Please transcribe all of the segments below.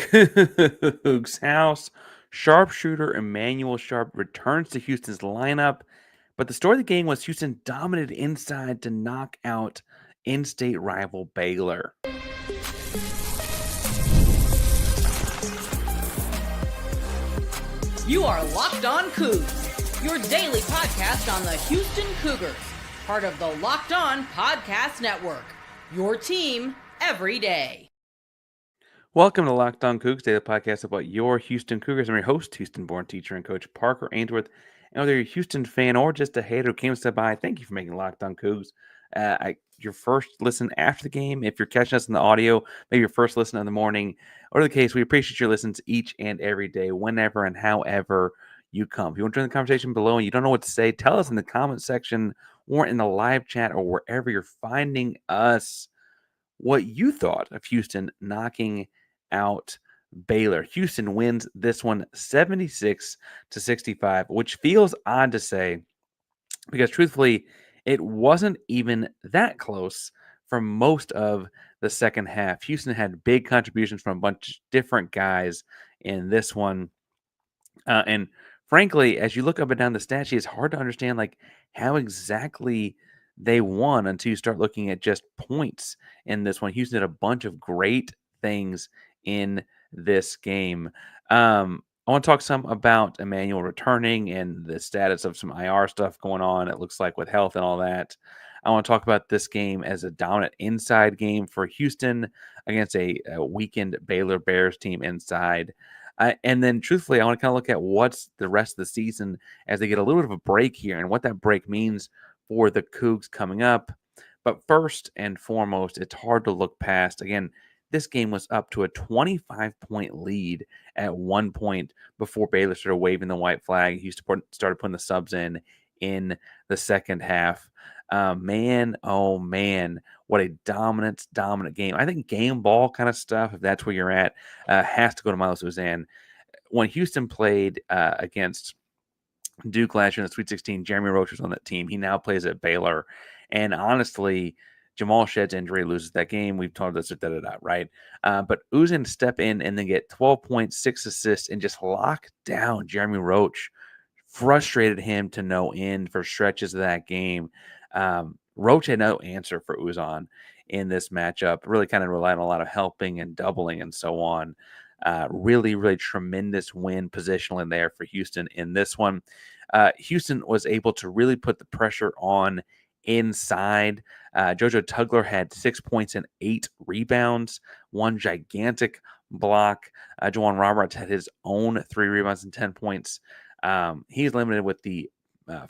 Coog's house. Sharpshooter Emanuel Sharp returns to Houston's lineup, but the story of the game was Houston dominated inside to knock out in-state rival Baylor. You are Locked On Coogs, your daily podcast on the Houston Cougars, part of the Locked On Podcast Network, your team every day. Welcome to Locked On Coogs, daily podcast about your Houston Cougars. I'm your host, Houston-born teacher and coach Parker Ainsworth. And whether you're a Houston fan or just a hater who came to step by, thank you for making Locked On Cougs your first listen after the game. If you're catching us in the audio, maybe your first listen in the morning. Whatever the case, we appreciate your listens each and every day, whenever and however you come. If you want to join the conversation below and you don't know what to say, tell us in the comment section or in the live chat or wherever you're finding us what you thought of Houston knocking out Baylor. Houston wins this one 76-65, which feels odd to say because truthfully, it wasn't even that close for most of the second half. Houston had big contributions from a bunch of different guys in this one. And frankly, as you look up and down the stat sheet, it's hard to understand like how exactly they won until you start looking at just points in this one. Houston did a bunch of great things in this game. I want to talk some about Emanuel returning and the status of some IR stuff going on, it looks like, with health and all that. I want to talk about this game as a dominant inside game for Houston against a weakened Baylor Bears team inside. And then, truthfully, I want to kind of look at what's the rest of the season as they get a little bit of a break here and what that break means for the Cougs coming up. But first and foremost, it's hard to look past, again, this game was up to a 25-point lead at one point before Baylor started waving the white flag. He started putting the subs in the second half. Man, oh man, what a dominant game. I think game ball kind of stuff, if that's where you're at, has to go to Milos Uzan. When Houston played against Duke last year in the Sweet 16, Jeremy Roach was on that team. He now plays at Baylor. And honestly, Jamal Shedd's injury loses that game. We've talked this, right? But Uzan step in and then get 12 points, 6 assists, and just lock down Jeremy Roach. Frustrated him to no end for stretches of that game. Roach had no answer for Uzan in this matchup. Really kind of relied on a lot of helping and doubling and so on. Really, really tremendous win positionally there for Houston in this one. Houston was able to really put the pressure on inside. Jojo Tugler had 6 points and 8 rebounds, one gigantic block. Juwan Roberts had his own 3 rebounds and 10 points. He's limited with the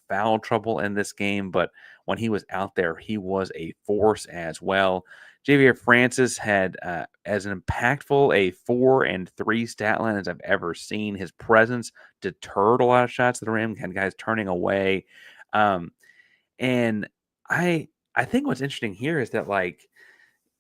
foul trouble in this game, but when he was out there, he was a force as well. Javier Francis had as an impactful a 4 and 3 stat line as I've ever seen. His presence deterred a lot of shots to the rim, had guys turning away. And I think what's interesting here is that, like,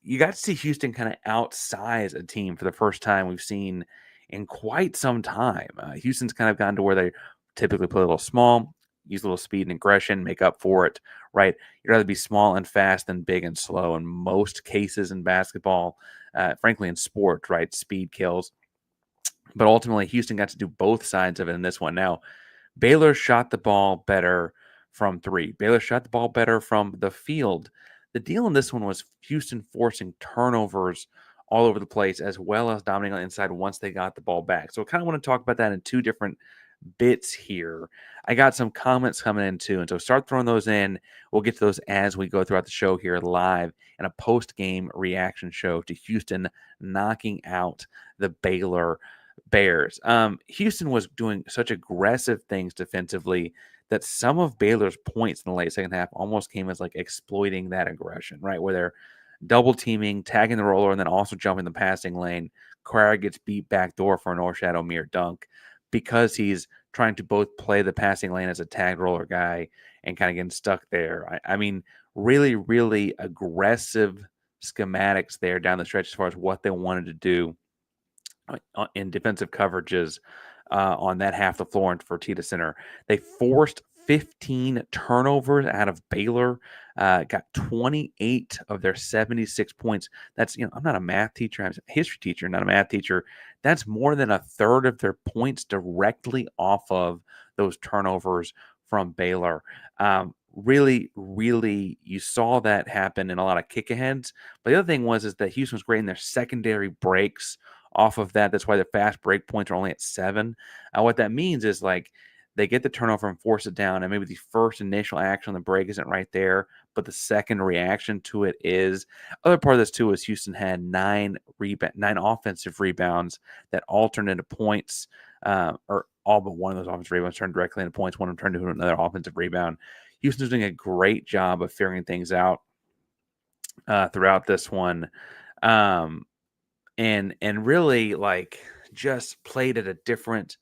you got to see Houston kind of outsize a team for the first time we've seen in quite some time. Houston's kind of gotten to where they typically play a little small, use a little speed and aggression, make up for it, right? You'd rather be small and fast than big and slow in most cases in basketball, frankly, in sport, right? Speed kills. But ultimately, Houston got to do both sides of it in this one. Now, Baylor shot the ball better from 3. Baylor shot the ball better from the field. The deal in this one was Houston forcing turnovers all over the place, as well as dominating on the inside once they got the ball back. So I kind of want to talk about that in 2 different bits here. I got some comments coming in too, and so start throwing those in. We'll get to those as we go throughout the show here live in a post-game reaction show to Houston knocking out the Baylor Bears. Houston was doing such aggressive things defensively that some of Baylor's points in the late second half almost came as like exploiting that aggression, right? Where they're double teaming, tagging the roller, and then also jumping the passing lane. Carrera gets beat backdoor for a Norchad Omier dunk because he's trying to both play the passing lane as a tag roller guy and kind of getting stuck there. I mean, really, really aggressive schematics there down the stretch as far as what they wanted to do in defensive coverages on that half the floor in Fertitta Center. They forced 15 turnovers out of Baylor, got 28 of their 76 points. That's, I'm not a math teacher, I'm a history teacher, not a math teacher. That's more than a third of their points directly off of those turnovers from Baylor. Really, really, you saw that happen in a lot of kick aheads. But the other thing is that Houston was great in their secondary breaks off of that. That's why their fast break points are only at 7. What that means is they get the turnover and force it down, and maybe the first initial action on the break isn't right there, but the second reaction to it is. Other part of this too is Houston had 9 offensive rebounds that all turned into points, or all but one of those offensive rebounds turned directly into points. One of them turned into another offensive rebound. Houston's doing a great job of figuring things out throughout this one, and really just played at a different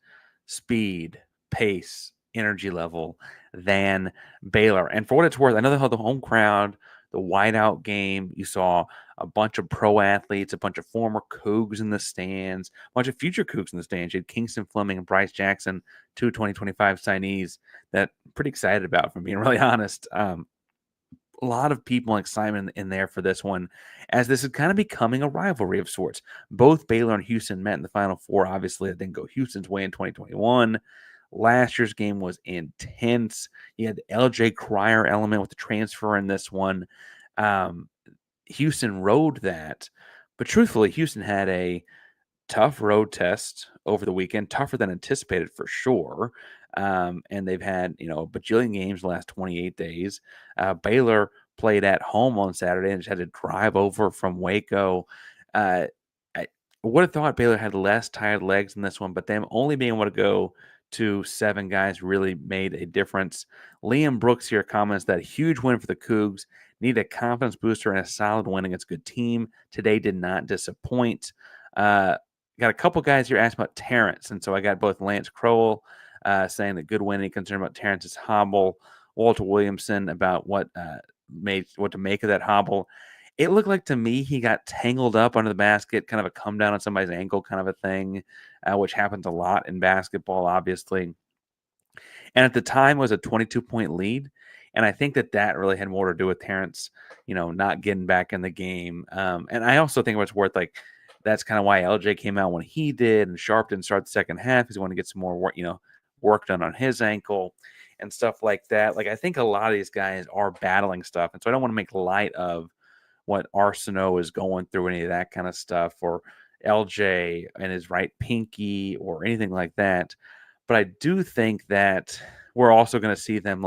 speed, pace, energy level than Baylor. And for what it's worth, I know they had the home crowd, the whiteout game. You saw a bunch of pro athletes, a bunch of former Cougs in the stands, a bunch of future Cougs in the stands. You had Kingston Fleming and Bryce Jackson, 2 2025 signees that I'm pretty excited about, if I'm being really honest. A lot of people and excitement in there for this one, as this is kind of becoming a rivalry of sorts. Both Baylor and Houston met in the Final Four. Obviously, it didn't go Houston's way in 2021. Last year's game was intense. You had the LJ Cryer element with the transfer in this one. Houston rode that, but truthfully, Houston had a tough road test over the weekend, tougher than anticipated for sure. And they've had, a bajillion games the last 28 days. Baylor played at home on Saturday and just had to drive over from Waco. I would have thought Baylor had less tired legs in this one, but them only being able to go to 7 guys really made a difference. Liam Brooks here comments that huge win for the Cougs. Need a confidence booster and a solid win against a good team. Today did not disappoint. Got a couple guys here asking about Terrance, and so I got both Lance Crowell saying that good win. Any concern about Terrance's hobble? Walter Williamson about what to make of that hobble. It looked like to me he got tangled up under the basket, kind of a come down on somebody's ankle kind of a thing, which happens a lot in basketball, obviously. And at the time, it was a 22-point lead. And I think that really had more to do with Terrance, not getting back in the game. And I also think what's worth, that's kind of why LJ came out when he did, and Sharp didn't start the second half because he wanted to get some more work done on his ankle and stuff like that. I think a lot of these guys are battling stuff. And so I don't want to make light of what Arceneaux is going through, any of that kind of stuff, or LJ and his right pinky or anything like that. But I do think that we're also going to see them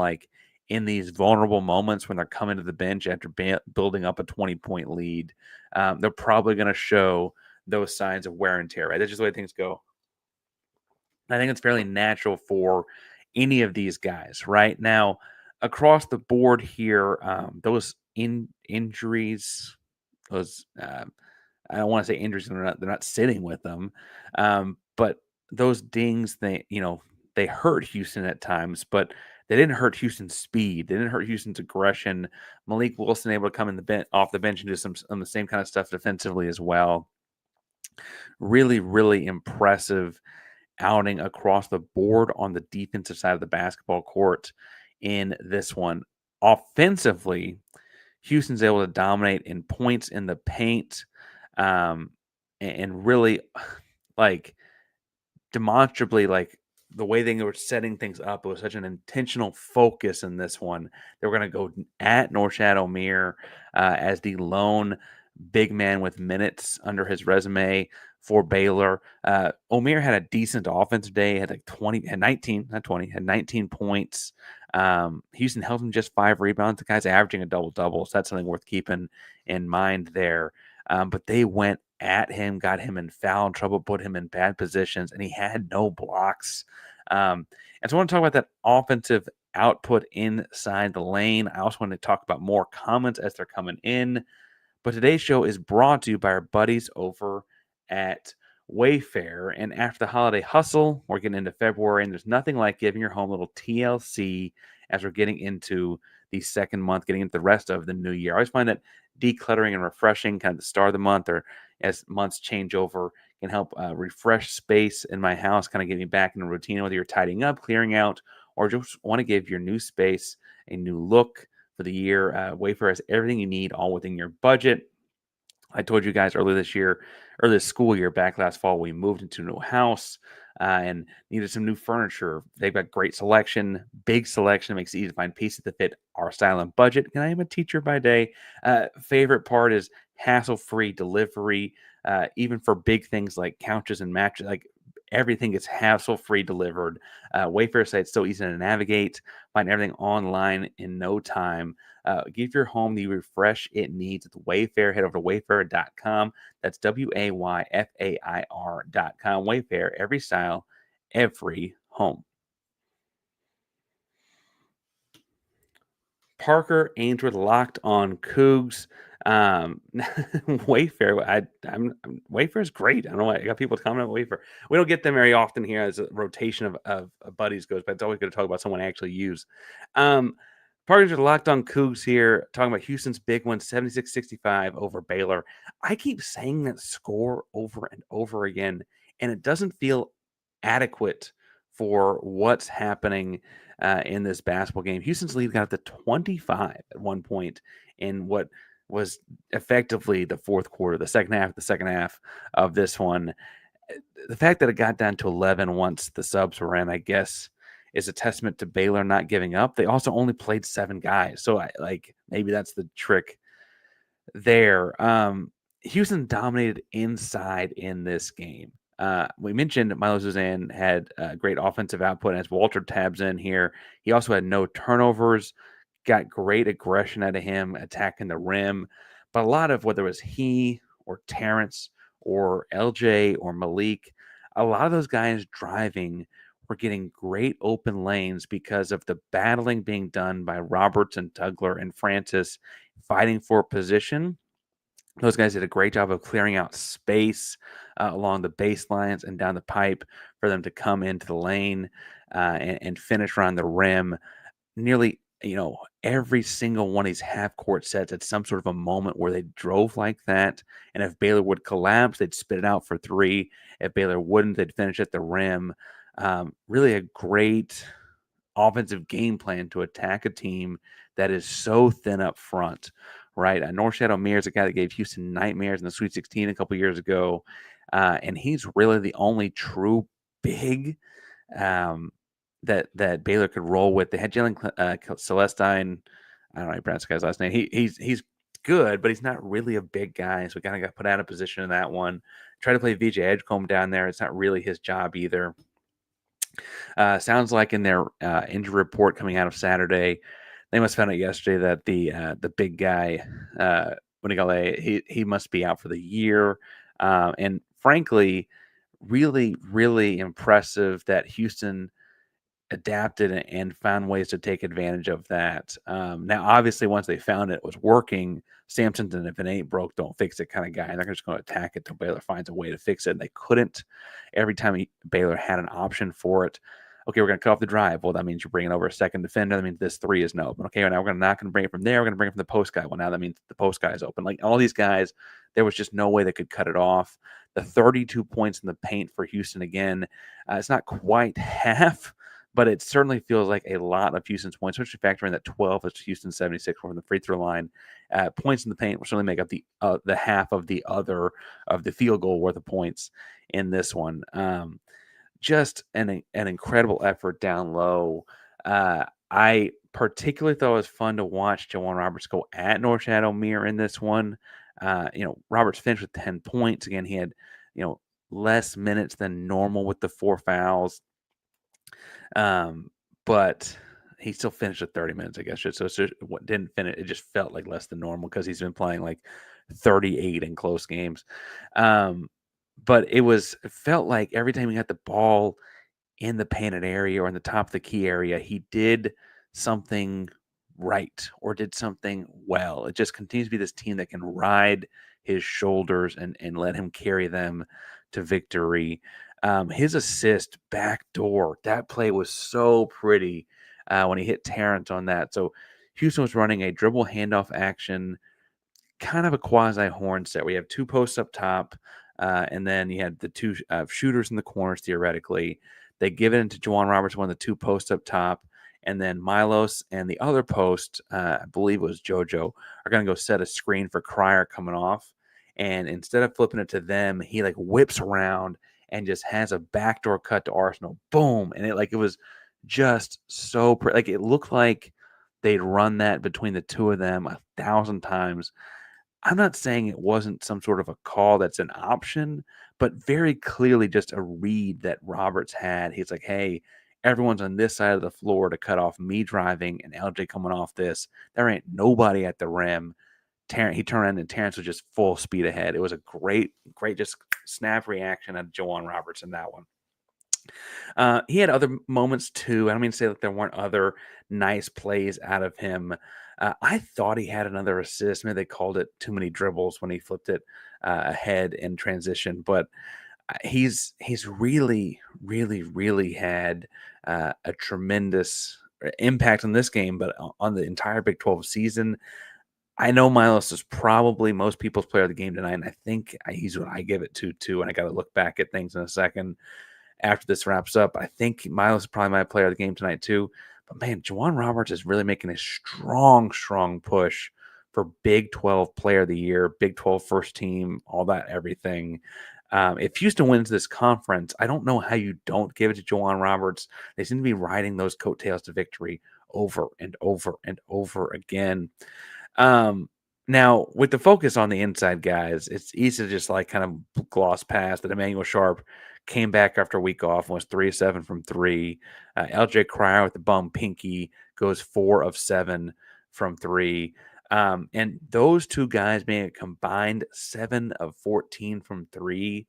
in these vulnerable moments when they're coming to the bench after building up a 20-point lead. They're probably going to show those signs of wear and tear, right? That's just the way things go. I think it's fairly natural for any of these guys right now across the board here. Those injuries, those I don't want to say injuries, they're not sitting with them, but those dings, they hurt Houston at times, but they didn't hurt Houston's speed. They didn't hurt Houston's aggression. Malik Wilson able to come off the bench and do some the same kind of stuff defensively as well. Really, really impressive outing across the board on the defensive side of the basketball court in this one. Offensively, Houston's able to dominate in points in the paint, and really demonstrably the way they were setting things up. It was such an intentional focus in this one. They were going to go at Norchad Omier as the lone big man with minutes under his resume for Baylor. Omier had a decent offensive day, had 19 points. Houston held him just 5 rebounds. The guy's averaging a double-double, so that's something worth keeping in mind there. But they went at him, got him in foul trouble, put him in bad positions, and he had no blocks. And so I want to talk about that offensive output inside the lane. I also want to talk about more comments as they're coming in. But today's show is brought to you by our buddies over at Wayfair. And after the holiday hustle, we're getting into February, and there's nothing like giving your home a little TLC as we're getting into the second month, getting into the rest of the new year. I always find that decluttering and refreshing, kind of the start of the month or as months change over, can help refresh space in my house, kind of get me back in a routine, whether you're tidying up, clearing out, or just want to give your new space a new look for the year, Wayfair has everything you need all within your budget. I told you guys earlier this school year, back last fall, we moved into a new house and needed some new furniture. They've got great selection, big selection. It makes it easy to find pieces that fit our style and budget. And I am a teacher by day. Favorite part is hassle-free delivery, even for big things like couches and mattresses. Like everything gets hassle-free delivered. Wayfair site's so easy to navigate. Find everything online in no time. Give your home the refresh it needs at Wayfair. Head over to wayfair.com. That's WAYFAIR.com. Wayfair, every style, every home. Parker Ainsworth locked on Cougs. Wayfair, Wayfair is great. I don't know why I got people commenting on Wayfair. We don't get them very often here as a rotation of buddies goes, but it's always good to talk about someone I actually use. Parker's locked on Cougs here, talking about Houston's big one, 76-65 over Baylor. I keep saying that score over and over again, and it doesn't feel adequate for what's happening in this basketball game. Houston's lead got up to 25 at one point in what was effectively the fourth quarter, the second half of this one. The fact that it got down to 11 once the subs were in, I guess, is a testament to Baylor not giving up. They also only played 7 guys, so maybe that's the trick there. Houston dominated inside in this game. We mentioned Milos Uzan had great offensive output as Walter tabs in here. He also had no turnovers, got great aggression out of him, attacking the rim. But a lot of whether it was he or Terrance or LJ or Malik, a lot of those guys driving were getting great open lanes because of the battling being done by Roberts and Tugler and Francis fighting for position. Those guys did a great job of clearing out space along the baselines and down the pipe for them to come into the lane and finish around the rim. Nearly, every single one of these half-court sets had some sort of a moment where they drove like that. And if Baylor would collapse, they'd spit it out for 3. If Baylor wouldn't, they'd finish at the rim. Really a great offensive game plan to attack a team that is so thin up front, right? Norchad Omier is a guy that gave Houston nightmares in the Sweet 16 a couple years ago, and he's really the only true big that Baylor could roll with. They had Jalen Celestine. I don't know how to pronounce the guy's last name. He's good, but he's not really a big guy, so we kind of got put out of position in that one. Try to play VJ Edgecombe down there. It's not really his job either. Sounds like in their injury report coming out of Saturday, they must have found out yesterday that the big guy, Winigale, he must be out for the year. And frankly, really, really impressive that Houston adapted and found ways to take advantage of that. Now, obviously, once they found it was working, Sampson's an if it ain't broke, don't fix it kind of guy. And they're just going to attack it till Baylor finds a way to fix it. And they couldn't. Every time Baylor had an option for it, okay, we're going to cut off the drive. Well, that means you're bringing over a second defender. That means this 3 is no open. Okay, now we're not going to bring it from there. We're going to bring it from the post guy. Well, now that means the post guy is open. Like all these guys, there was just no way they could cut it off. The 32 points in the paint for Houston again, it's not quite half, but it certainly feels like a lot of Houston's points, especially factoring that 12 is Houston 76 from the free throw line. Points in the paint will certainly make up the half of the other of the field goal worth of points in this one. Just an incredible effort down low. I particularly thought it was fun to watch Jawan Roberts go at Norchad Omier in this one. Roberts finished with 10 points. Again, he had, less minutes than normal with the 4 fouls. But he still finished at 30 minutes, I guess. So it's just what didn't finish. It just felt like less than normal because he's been playing like 38 in close games. But it felt like every time he got the ball in the painted area or in the top of the key area, he did something right or did something well. It just continues to be this team that can ride his shoulders and let him carry them to victory. His assist backdoor, that play was so pretty when he hit Terrance on that. So Houston was running a dribble handoff action, kind of a quasi horn set. We have 2 posts up top, and then you had the 2 shooters in the corners theoretically. They give it into Juwan Roberts, one of the two posts up top. And then Milos and the other post, I believe it was Jojo, are going to go set a screen for Cryer coming off. And instead of flipping it to them, he like whips around and just has a backdoor cut to Arceneaux. Boom. And it was just so like it looked like they'd run that between the two of them 1,000 times. I'm not saying it wasn't some sort of a call that's an option, but very clearly just a read that Roberts had. He's like, hey, everyone's on this side of the floor to cut off me driving and LJ coming off this. There ain't nobody at the rim. He turned around and Terrance was just full speed ahead. It was a great just snap reaction of Juwan Roberts in that one. He had other moments too. I don't mean to say that there weren't other nice plays out of him. I thought he had another assist. Maybe they called it too many dribbles when he flipped it ahead in transition. But he's really, really, really had a tremendous impact on this game, but on the entire Big 12 season. I know Milos is probably most people's player of the game tonight, and I think he's what I give it to too. And I got to look back at things in a second after this wraps up. I think Milos is probably my player of the game tonight too. But man, Juwan Roberts is really making a strong push for Big 12 Player of the Year, Big 12 first team, all that, everything. If Houston wins this conference, I don't know how you don't give it to Juwan Roberts. They seem to be riding those coattails to victory over and over and over again. Now, with the focus on the inside guys, it's easy to just like kind of gloss past that Emanuel Sharp came back after a week off and was 3-7 from 3. LJ Cryer with the bum pinky goes 4 of 7 from 3. And those two guys being a combined 7 of 14 from 3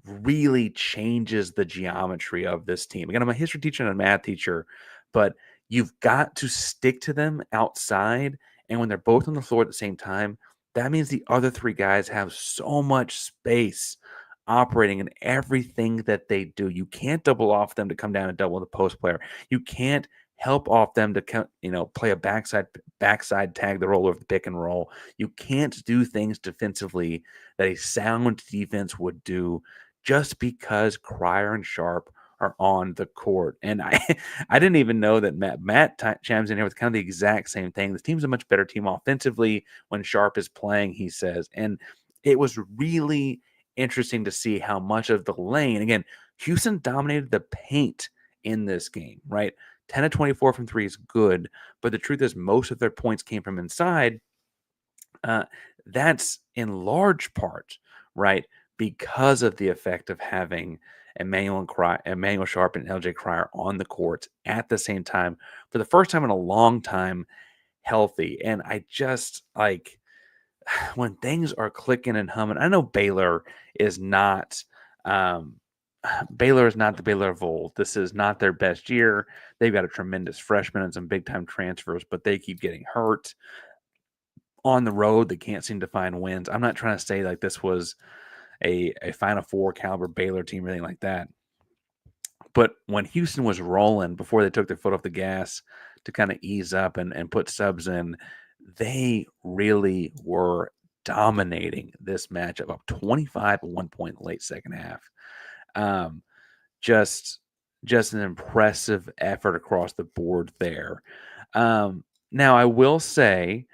really changes the geometry of this team. Again, I'm a history teacher and a math teacher, but you've got to stick to them outside. And when they're both on the floor at the same time, that means the other three guys have so much space operating in everything that they do. You can't double off them to come down and double the post player. You can't help off them to play a backside tag the roll over the pick and roll. You can't do things defensively that a sound defense would do just because Cryer and Sharp are on the court. And I didn't even know that Matt chimes in here with kind of the exact same thing. The team's a much better team offensively when Sharp is playing, he says. And it was really interesting to see how much of the lane, again, Houston dominated the paint in this game, right? 10 of 24 from 3 is good, but the truth is most of their points came from inside. That's in large part, right, because of the effect of having Emanuel Sharp and LJ Cryer on the court at the same time for the first time in a long time healthy. And I just like when things are clicking and humming. I know Baylor is not the Baylor of old. This is not their best year. They've got a tremendous freshman and some big time transfers, but they keep getting hurt on the road. They can't seem to find wins. I'm not trying to say like this was a Final Four caliber Baylor team or anything like that. But when Houston was rolling before they took their foot off the gas to kind of ease up and put subs in, they really were dominating this matchup, up 25 at 1 point in the late second half. Just an impressive effort across the board there. Now, I will say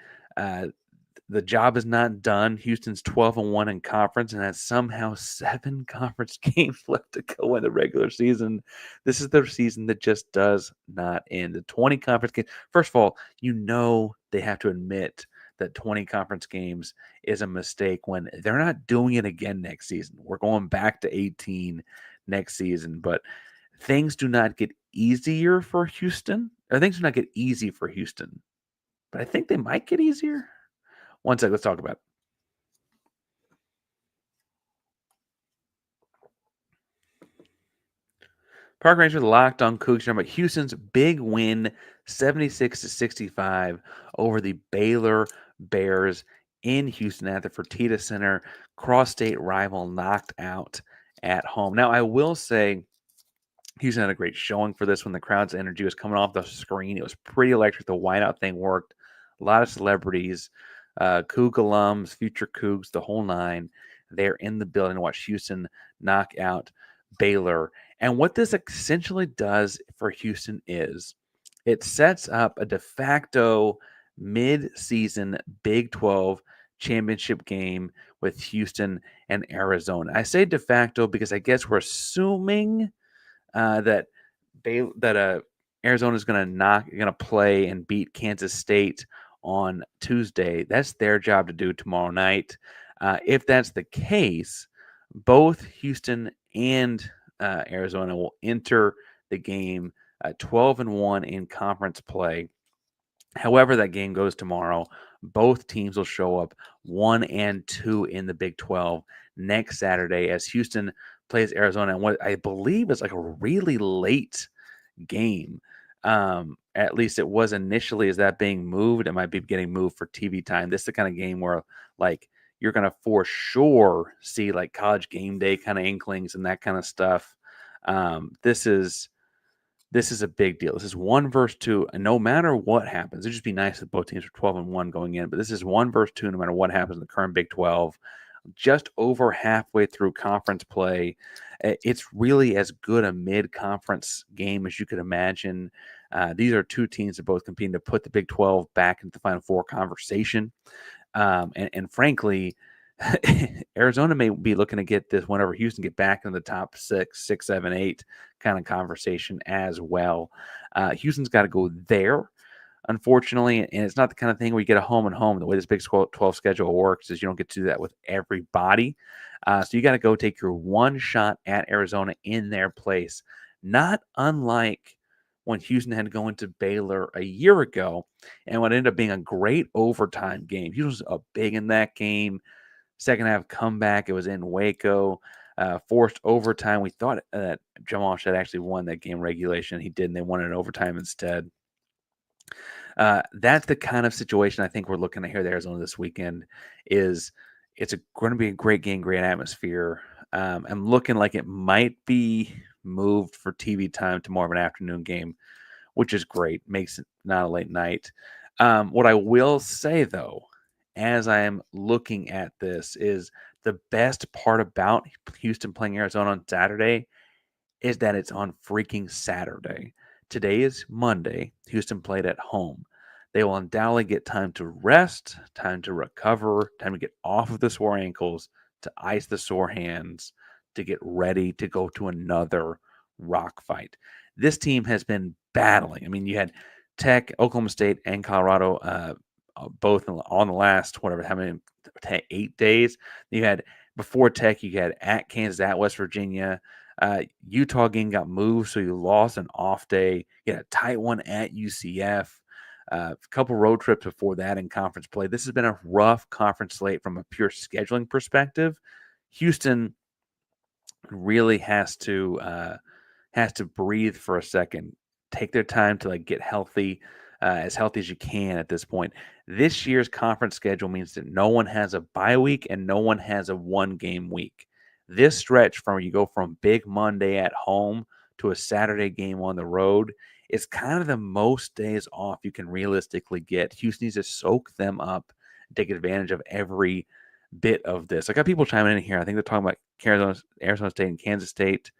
the job is not done. Houston's 12-1 in conference and has somehow 7 conference games left to go in the regular season. This is their season that just does not end. The 20 conference games. First of all, they have to admit that 20 conference games is a mistake when they're not doing it again next season. We're going back to 18 next season, but things do not get easier for Houston. Or things do not get easy for Houston, but I think they might get easier. One sec, let's talk about it. Parker Ainsworth locked on Coog Nation, but Houston's big win, 76-65 over the Baylor Bears in Houston at the Fertitta Center. Cross-state rival knocked out at home. Now, I will say Houston had a great showing for this when the crowd's energy was coming off the screen. It was pretty electric. The whiteout thing worked. A lot of celebrities. Coog alums, future Cougs, the whole nine. They're in the building to watch Houston knock out Baylor. And what this essentially does for Houston is it sets up a de facto mid-season Big 12 championship game with Houston and Arizona. I say de facto because I guess we're assuming that Arizona is going to play and beat Kansas State on Tuesday. That's their job to do tomorrow night. If that's the case, both Houston and Arizona will enter the game 12-1 in conference play. However, that game goes tomorrow, both teams will show up 1-2 in the Big 12 next Saturday as Houston plays Arizona and what I believe is like a really late game. At least it was initially. Is that being moved? It might be getting moved for TV time. This is the kind of game where like you're going to for sure see like college game day kind of inklings and that kind of stuff. This is a big deal. This is 1 versus 2, and no matter what happens, it'd just be nice if both teams are 12-1 going in. But this is 1 versus 2, no matter what happens in the current Big 12. Just over halfway through conference play, it's really as good a mid-conference game as you could imagine. These are two teams that both competing to put the Big 12 back into the Final Four conversation. And frankly, Arizona may be looking to get this whenever Houston get back in the top 6, 7, 8 kind of conversation as well. Houston's got to go there, unfortunately, and it's not the kind of thing where you get a home and home. The way this Big 12 schedule works is you don't get to do that with everybody. So you got to go take your one shot at Arizona in their place, not unlike when Houston had to go into Baylor a year ago and what ended up being a great overtime game. Houston was up big in that game. Second half comeback, it was in Waco. Forced overtime. We thought that Jamal had actually won that game regulation. He didn't. They won it in overtime instead. That's the kind of situation I think we're looking at here at Arizona this weekend. It's going to be a great game, great atmosphere. I'm looking like it might be moved for TV time to more of an afternoon game, which is great. Makes it not a late night. What I will say, though, as I am looking at this, is the best part about Houston playing Arizona on Saturday is that it's on freaking Saturday. Today is Monday. Houston played at home. They will undoubtedly get time to rest, time to recover, time to get off of the sore ankles, to ice the sore hands, to get ready to go to another rock fight. This team has been battling. I mean, you had Tech, Oklahoma State, and Colorado both on the last, how many, 8 days. You had, before Tech, you had at Kansas, at West Virginia. Utah game got moved, so you lost an off day. You had a tight one at UCF. A couple road trips before that in conference play. This has been a rough conference slate from a pure scheduling perspective. Houston really has to breathe for a second, take their time to get healthy, as healthy as you can at this point. This year's conference schedule means that no one has a bye week and no one has a 1-game week. This stretch from you go from Big Monday at home to a Saturday game on the road is kind of the most days off you can realistically get. Houston needs to soak them up, take advantage of every bit of this. I got people chiming in here. I think they're talking about Arizona State and Kansas State.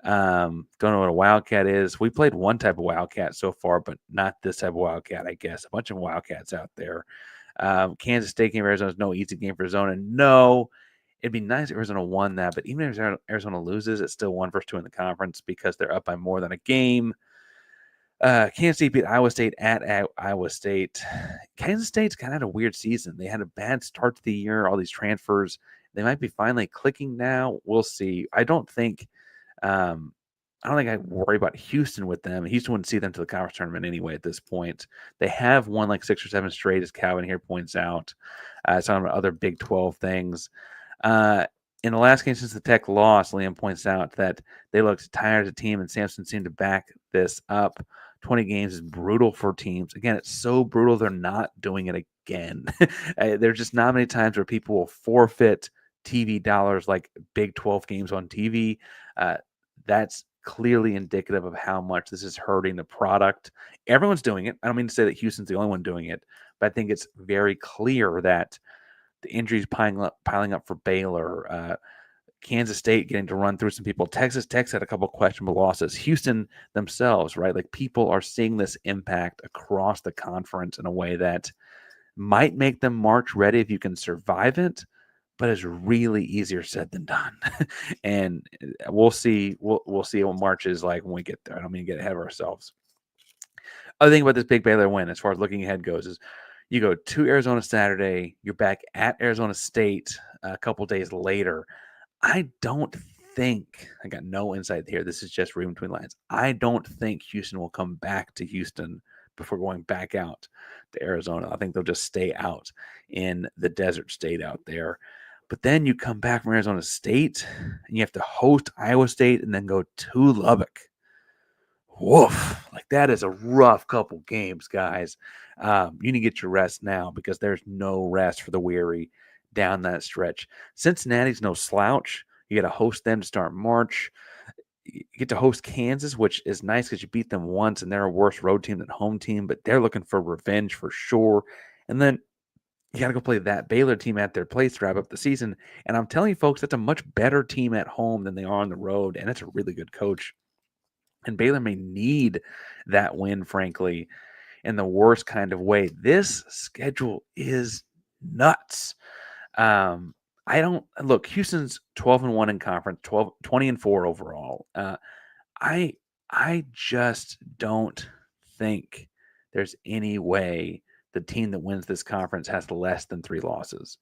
Don't know what a Wildcat is. We played one type of Wildcat so far, but not this type of Wildcat, I guess. A bunch of Wildcats out there. Kansas State game, Arizona is no easy game for Arizona. No, it'd be nice if Arizona won that, but even if Arizona loses, it's still 1 versus 2 in the conference because they're up by more than a game. Kansas State beat Iowa State at Iowa State. Kansas State's kind of had a weird season. They had a bad start to the year, all these transfers. They might be finally clicking now. We'll see. I don't think I worry about Houston with them. Houston wouldn't see them to the conference tournament anyway at this point. They have won 6 or 7 straight, as Calvin here points out. Talking about other Big 12 things. In the last game since the Tech loss, Liam points out that they looked tired as a team, and Sampson seemed to back this up. 20 games is brutal for teams. Again, it's so brutal they're not doing it again. There's just not many times where people will forfeit TV dollars like Big 12 games on TV. That's clearly indicative of how much this is hurting the product. Everyone's doing it. I don't mean to say that Houston's the only one doing it, but I think it's very clear that the injuries piling up for Baylor. Kansas State getting to run through some people. Texas Tech's had a couple questionable losses. Houston themselves, right? Like people are seeing this impact across the conference in a way that might make them March ready if you can survive it, but it's really easier said than done. And we'll see. We'll see what March is like when we get there. I don't mean to get ahead of ourselves. Other thing about this big Baylor win, as far as looking ahead goes, is you go to Arizona Saturday, you're back at Arizona State a couple days later. I don't think, I got no insight here. This is just reading between lines. I don't think Houston will come back to Houston before going back out to Arizona. I think they'll just stay out in the desert state out there. But then you come back from Arizona State and you have to host Iowa State and then go to Lubbock. Woof. Like that is a rough couple games, guys. You need to get your rest now because there's no rest for the weary down that stretch. Cincinnati's no slouch. You got to host them to start March. You get to host Kansas, which is nice because you beat them once and they're a worse road team than home team, but they're looking for revenge for sure. And then you got to go play that Baylor team at their place to wrap up the season. And I'm telling you, folks, that's a much better team at home than they are on the road. And it's a really good coach. And Baylor may need that win, frankly, in the worst kind of way. This schedule is nuts. I don't look. Houston's 12-1 in conference, 20-4 overall. I just don't think there's any way the team that wins this conference has less than 3 losses.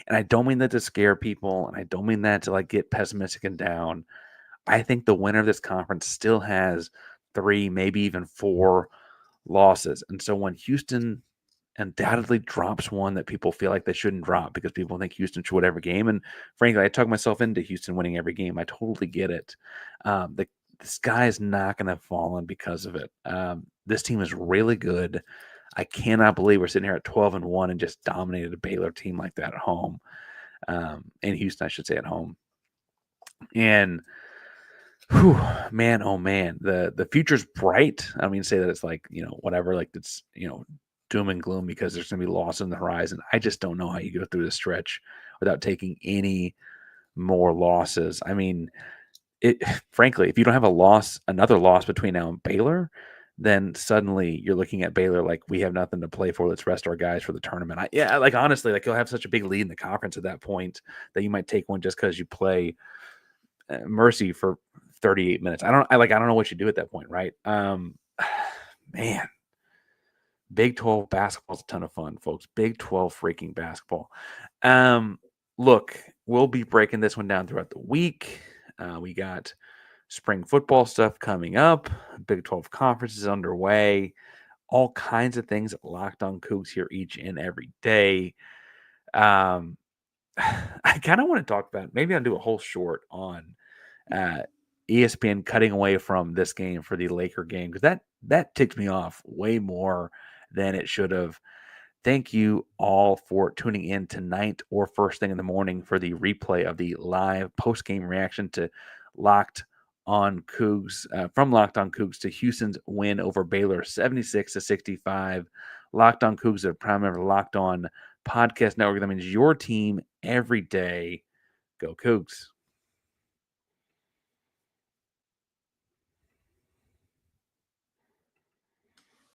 And I don't mean that to scare people, and I don't mean that to like get pessimistic and down. I think the winner of this conference still has 3, maybe even 4 losses. And so when Houston undoubtedly drops one that people feel like they shouldn't drop because people think Houston should win every game. And frankly, I talk myself into Houston winning every game. I totally get it. The sky is not going to have fallen because of it. This team is really good. I cannot believe we're sitting here at 12-1 and just dominated a Baylor team like that at home. In Houston, I should say, at home. And whew, man, oh man, the future's bright. I don't mean to say that it's like, whatever, like it's, doom and gloom because there's going to be loss on the horizon. I just don't know how you go through this stretch without taking any more losses. I mean, frankly, if you don't have another loss between now and Baylor, then suddenly you're looking at Baylor like we have nothing to play for. Let's rest our guys for the tournament. Honestly, like you'll have such a big lead in the conference at that point that you might take one just because you play Mercy for 38 minutes. I don't know what you do at that point, right? Man, Big 12 basketball is a ton of fun, folks. Big 12 freaking basketball. Look, we'll be breaking this one down throughout the week. We got spring football stuff coming up. Big 12 conference is underway. All kinds of things at Locked On Coogs here each and every day. I kind of want to talk about, maybe I'll do a whole short on ESPN cutting away from this game for the Laker game because that ticked me off way more than it should have. Thank you all for tuning in tonight or first thing in the morning for the replay of the live post-game reaction to Locked On Coogs, from Locked On Coogs to Houston's win over Baylor 76-65. Locked On Coogs, a prime member of Locked On Podcast Network. That means your team every day. Go Cougs.